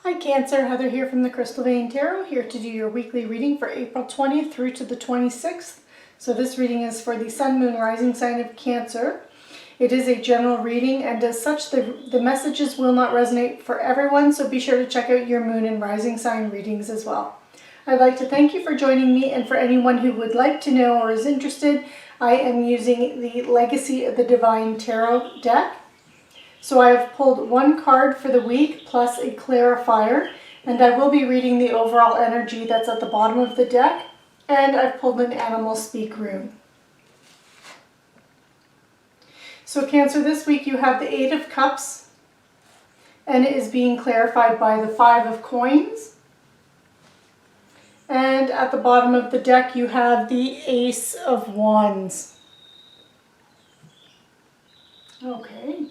Hi Cancer, Heather here from the Crystal Vein Tarot, here to do your weekly reading for April 20th through to the 26th. So this reading is for the Sun, Moon, Rising sign of Cancer. It is a general reading, and as such the messages will not resonate for everyone, so be sure to check out your Moon and Rising sign readings as well. I'd like to thank you for joining me, and for anyone who would like to know or is interested, I am using the Legacy of the Divine Tarot deck. So I have pulled one card for the week plus a clarifier, and I will be reading the overall energy that's at the bottom of the deck, and I've pulled an animal speak rune. So Cancer, this week you have the 8 of Cups, and it is being clarified by the 5 of Coins. And at the bottom of the deck you have the Ace of Wands. Okay.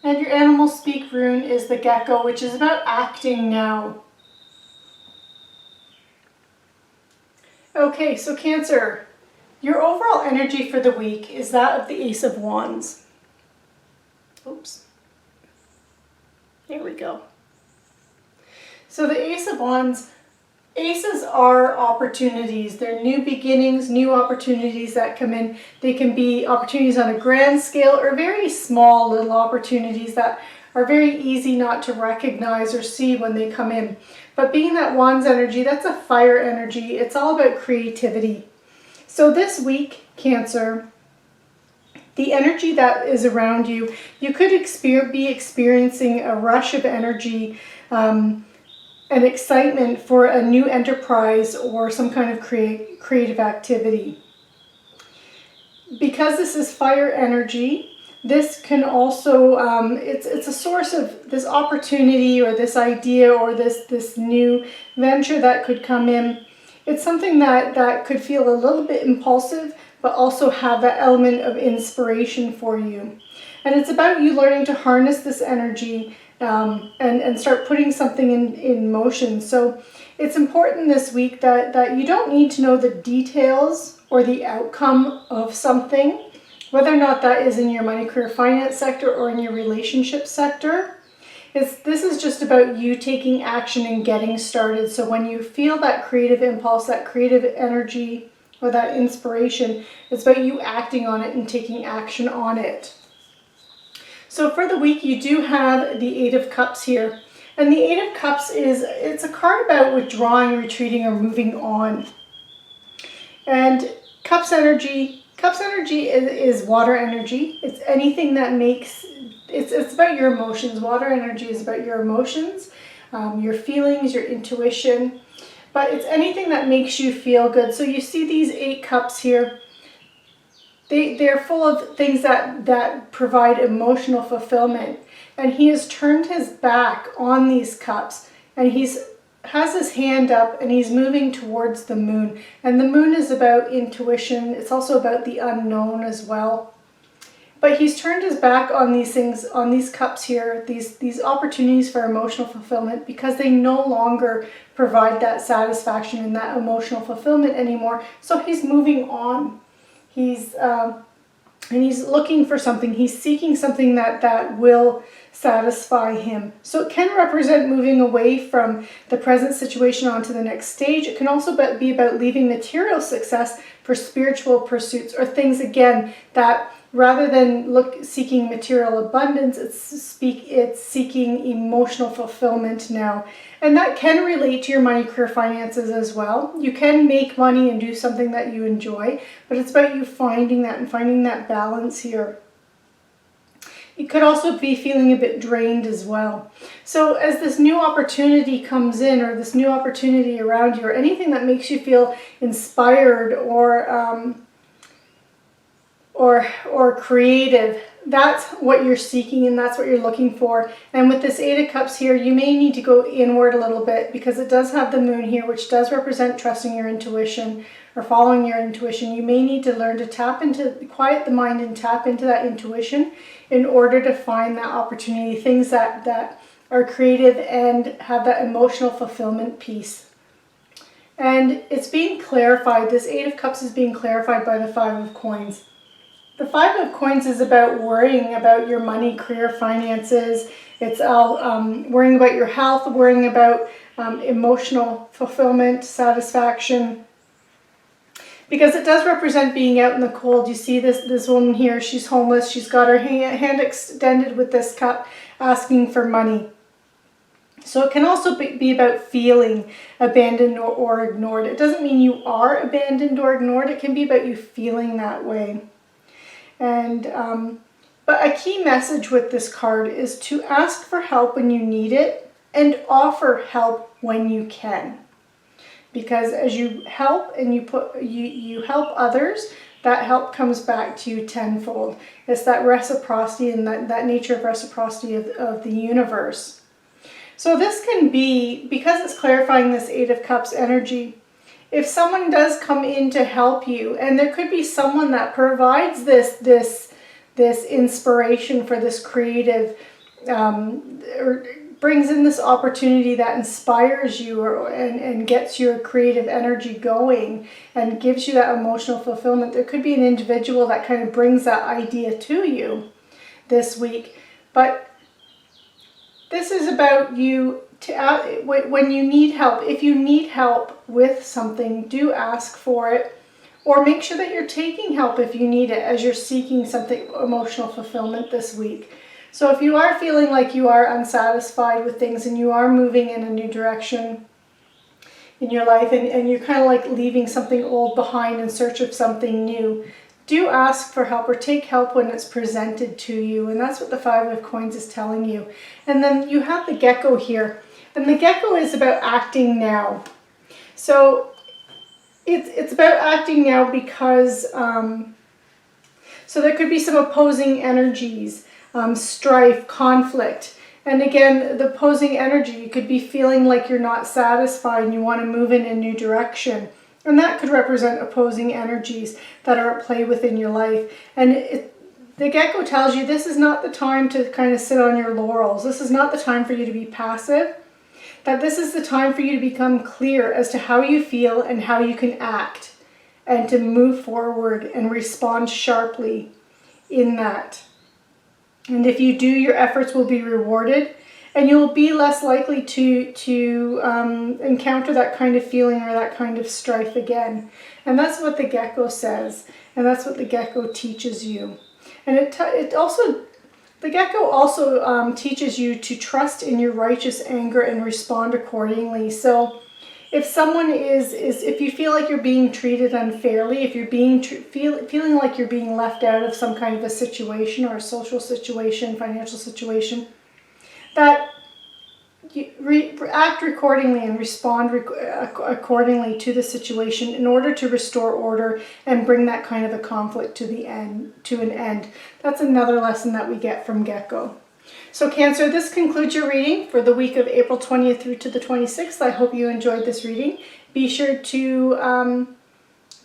And your animal speak rune is the gecko, which is about acting now. Okay, so Cancer, your overall energy for the week is that of the Ace of Wands. Oops. There we go. So the Ace of Wands, aces are opportunities. They're new beginnings, new opportunities that come in. They can be opportunities on a grand scale or very small little opportunities that are very easy not to recognize or see when they come in. But being that Wands energy, that's a fire energy. It's all about creativity. So this week, Cancer, the energy that is around you, you could be experiencing a rush of energy, an excitement for a new enterprise or some kind of creative activity. Because this is fire energy, this can also, it's a source of this opportunity or this idea or this new venture that could come in. It's something that could feel a little bit impulsive, but also have that element of inspiration for you. And it's about you learning to harness this energy and start putting something in motion. So it's important this week that you don't need to know the details or the outcome of something, whether or not that is in your money, career, finance sector or in your relationship sector. This is just about you taking action and getting started. So when you feel that creative impulse, that creative energy or that inspiration, it's about you acting on it and taking action on it. So for the week, you do have the 8 of Cups here. And the 8 of Cups it's a card about withdrawing, retreating, or moving on. And Cups energy is water energy. It's anything that makes, it's about your emotions. Water energy is about your emotions, your feelings, your intuition. But it's anything that makes you feel good. So you see these 8 cups here. They're full of things that provide emotional fulfillment. And he has turned his back on these cups, and has his hand up and he's moving towards the moon. And the moon is about intuition. It's also about the unknown as well. But he's turned his back on these things, on these cups here, these opportunities for emotional fulfillment, because they no longer provide that satisfaction and that emotional fulfillment anymore. So he's moving on. And he's looking for something. He's seeking something that will satisfy him. So it can represent moving away from the present situation onto the next stage. It can also be about leaving material success for spiritual pursuits, or things, again, that rather than seeking material abundance, it's seeking emotional fulfillment now. And that can relate to your money, career, finances as well. You can make money and do something that you enjoy, but it's about you finding that and finding that balance here. You could also be feeling a bit drained as well. So as this new opportunity comes in, or this new opportunity around you, or anything that makes you feel inspired or creative, that's what you're seeking and that's what you're looking for. And with this 8 of Cups here, you may need to go inward a little bit, because it does have the moon here, which does represent trusting your intuition or following your intuition. You may need to learn to quiet the mind and tap into that intuition in order to find that opportunity, things that are creative and have that emotional fulfillment piece. And it's being clarified. This 8 of Cups is being clarified by the 5 of Coins. The Five of Coins is about worrying about your money, career, finances. It's worrying about your health, worrying about emotional fulfillment, satisfaction. Because it does represent being out in the cold. You see this woman here, she's homeless. She's got her hand extended with this cup, asking for money. So it can also be about feeling abandoned or ignored. It doesn't mean you are abandoned or ignored. It can be about you feeling that way. And but a key message with this card is to ask for help when you need it and offer help when you can. Because as you help and you help others, that help comes back to you tenfold. It's that reciprocity and that nature of reciprocity of the universe. So this can be, because it's clarifying this Eight of Cups energy, if someone does come in to help you, and there could be someone that provides this inspiration for this creative, or brings in this opportunity that inspires you and gets your creative energy going and gives you that emotional fulfillment. There could be an individual that kind of brings that idea to you this week. But this is about you when you need help. If you need help with something, do ask for it, or make sure that you're taking help if you need it as you're seeking something emotional fulfillment this week. So if you are feeling like you are unsatisfied with things and you are moving in a new direction in your life and you're kind of like leaving something old behind in search of something new, do ask for help or take help when it's presented to you. And that's what the Five of Coins is telling you. And then you have the gecko here. And the gecko is about acting now. So it's about acting now because, so there could be some opposing energies, strife, conflict. And again, the opposing energy, you could be feeling like you're not satisfied and you want to move in a new direction. And that could represent opposing energies that are at play within your life. And the gecko tells you this is not the time to kind of sit on your laurels. This is not the time for you to be passive. That this is the time for you to become clear as to how you feel and how you can act and to move forward and respond sharply in that. And if you do, your efforts will be rewarded. And you'll be less likely to encounter that kind of feeling or that kind of strife again. And that's what the gecko says. And that's what the gecko teaches you. And the gecko also teaches you to trust in your righteous anger and respond accordingly. So if someone if you feel like you're being treated unfairly, if you're feeling like you're being left out of some kind of a situation or a social situation, financial situation, that you act accordingly and respond accordingly to the situation in order to restore order and bring that kind of a conflict to an end. That's another lesson that we get from Gecko. So Cancer, this concludes your reading for the week of April 20th through to the 26th. I hope you enjoyed this reading. Be sure to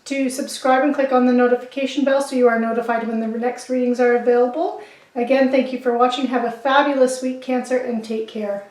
subscribe and click on the notification bell so you are notified when the next readings are available. Again, thank you for watching. Have a fabulous week, Cancer, and take care.